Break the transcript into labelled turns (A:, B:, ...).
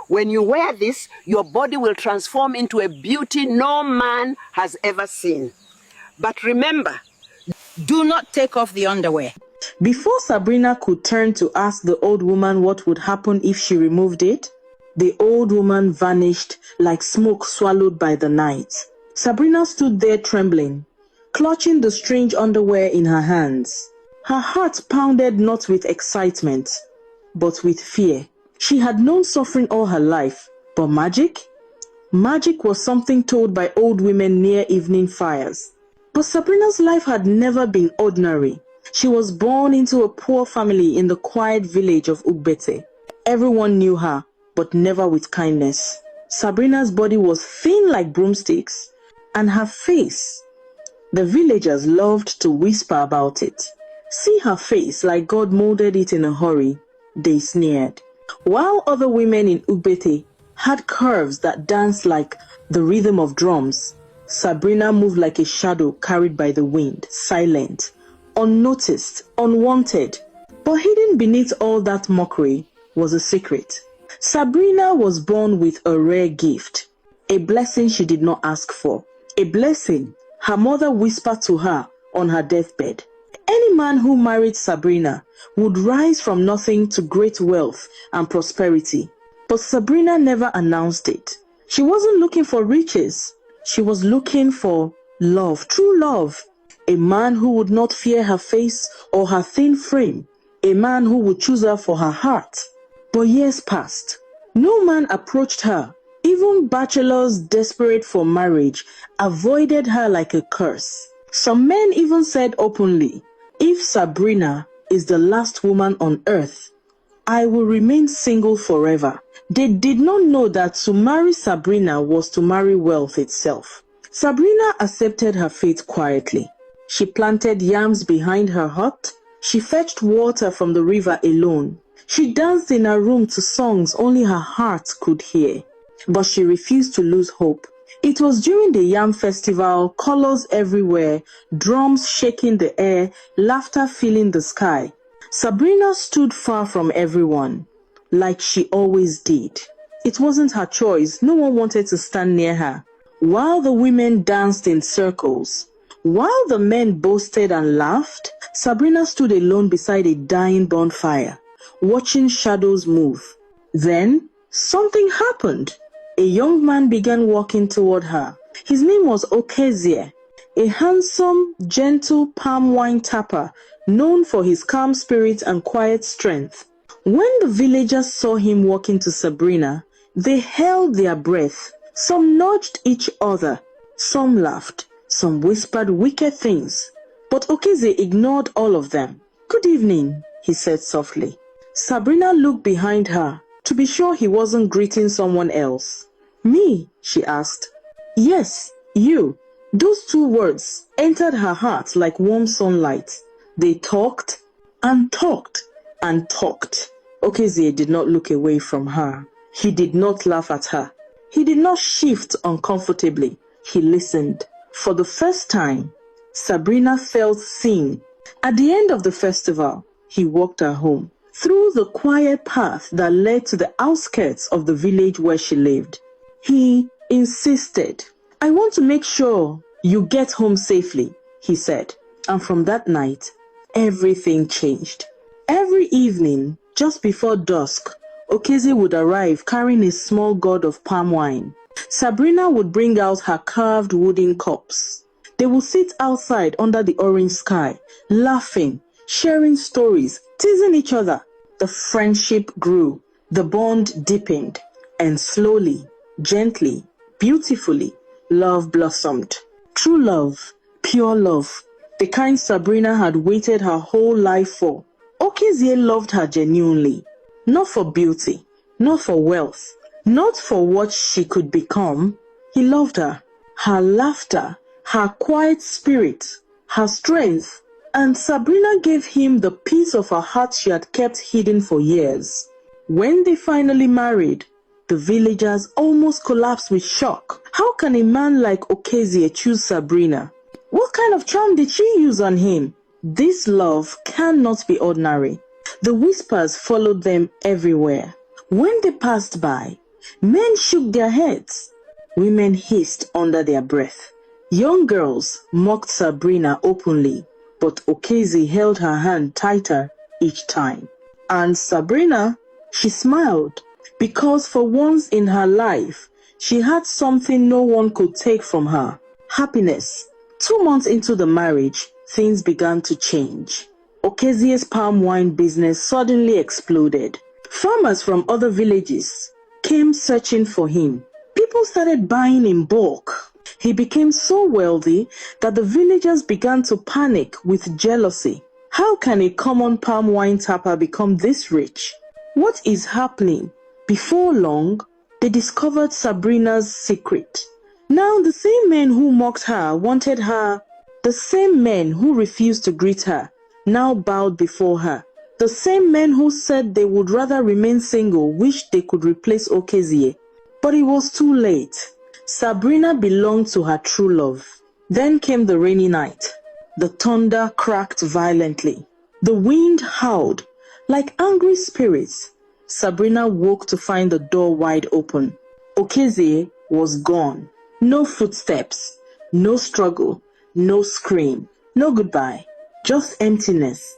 A: When you wear this, your body will transform into a beauty no man has ever seen. But remember, do not take off the underwear.
B: Before Sabrina could turn to ask the old woman what would happen if she removed it, the old woman vanished like smoke swallowed by the night. Sabrina stood there trembling, clutching the strange underwear in her hands. Her heart pounded not with excitement, but with fear. She had known suffering all her life, but magic? Magic was something told by old women near evening fires. But Sabrina's life had never been ordinary. She was born into a poor family in the quiet village of Ugbete. Everyone knew her, but never with kindness. Sabrina's body was thin like broomsticks, and her face, the villagers loved to whisper about it. See her face like God molded it in a hurry, they sneered. While other women in Ugbete had curves that danced like the rhythm of drums, Sabrina moved like a shadow carried by the wind, silent, unnoticed, unwanted. But hidden beneath all that mockery was a secret. Sabrina was born with a rare gift, a blessing she did not ask for, a blessing her mother whispered to her on her deathbed. Any man who married Sabrina would rise from nothing to great wealth and prosperity. But Sabrina never announced it. She wasn't looking for riches. She was looking for love, true love. A man who would not fear her face or her thin frame. A man who would choose her for her heart. But years passed. No man approached her. Even bachelors desperate for marriage avoided her like a curse. Some men even said openly, if Sabrina is the last woman on earth, I will remain single forever. They did not know that to marry Sabrina was to marry wealth itself. Sabrina accepted her fate quietly. She planted yams behind her hut. She fetched water from the river alone. She danced in her room to songs only her heart could hear. But she refused to lose hope. It was during the Yam Festival, colors everywhere, drums shaking the air, laughter filling the sky. Sabrina stood far from everyone, like she always did. It wasn't her choice. No one wanted to stand near her. While the women danced in circles, while the men boasted and laughed, Sabrina stood alone beside a dying bonfire, watching shadows move. Then, something happened. A young man began walking toward her. His name was Okezie, a handsome, gentle palm wine tapper, known for his calm spirit and quiet strength. When the villagers saw him walking to Sabrina, they held their breath. Some nudged each other, some laughed, some whispered wicked things. But Okezie ignored all of them. "Good evening," he said softly. Sabrina looked behind her to be sure he wasn't greeting someone else. "Me?" she asked. "Yes, you." Those two words entered her heart like warm sunlight. They talked and talked and talked. Okezie did not look away from her. He did not laugh at her. He did not shift uncomfortably. He listened. For the first time, Sabrina felt seen. At the end of the festival, he walked her home, through the quiet path that led to the outskirts of the village where she lived. He insisted. "I want to make sure you get home safely," he said. And from that night, everything changed. Every evening, just before dusk, Okezie would arrive carrying a small gourd of palm wine. Sabrina would bring out her carved wooden cups. They would sit outside under the orange sky, laughing, sharing stories, teasing each other. The friendship grew, the bond deepened, and slowly, gently, beautifully, love blossomed. True love, pure love, the kind Sabrina had waited her whole life for. Okezie loved her genuinely, not for beauty, not for wealth, not for what she could become. He loved her, her laughter, her quiet spirit, her strength, and Sabrina gave him the piece of her heart she had kept hidden for years. When they finally married, the villagers almost collapsed with shock. How can a man like Okezie choose Sabrina? What kind of charm did she use on him? This love cannot be ordinary. The whispers followed them everywhere. When they passed by, men shook their heads. Women hissed under their breath. Young girls mocked Sabrina openly, but Okezie held her hand tighter each time. And Sabrina, she smiled, because for once in her life, she had something no one could take from her: happiness. 2 months into the marriage, things began to change. Okezie's palm wine business suddenly exploded. Farmers from other villages came searching for him. People started buying in bulk. He became so wealthy that the villagers began to panic with jealousy. How can a common palm wine tapper become this rich? What is happening? Before long, they discovered Sabrina's secret. Now the same men who mocked her wanted her. The same men who refused to greet her now bowed before her. The same men who said they would rather remain single wished they could replace Okezie. But it was too late. Sabrina belonged to her true love. Then came the rainy night. The thunder cracked violently. The wind howled. Like angry spirits, Sabrina woke to find the door wide open. Okezie was gone. No footsteps, no struggle, no scream, no goodbye, just emptiness.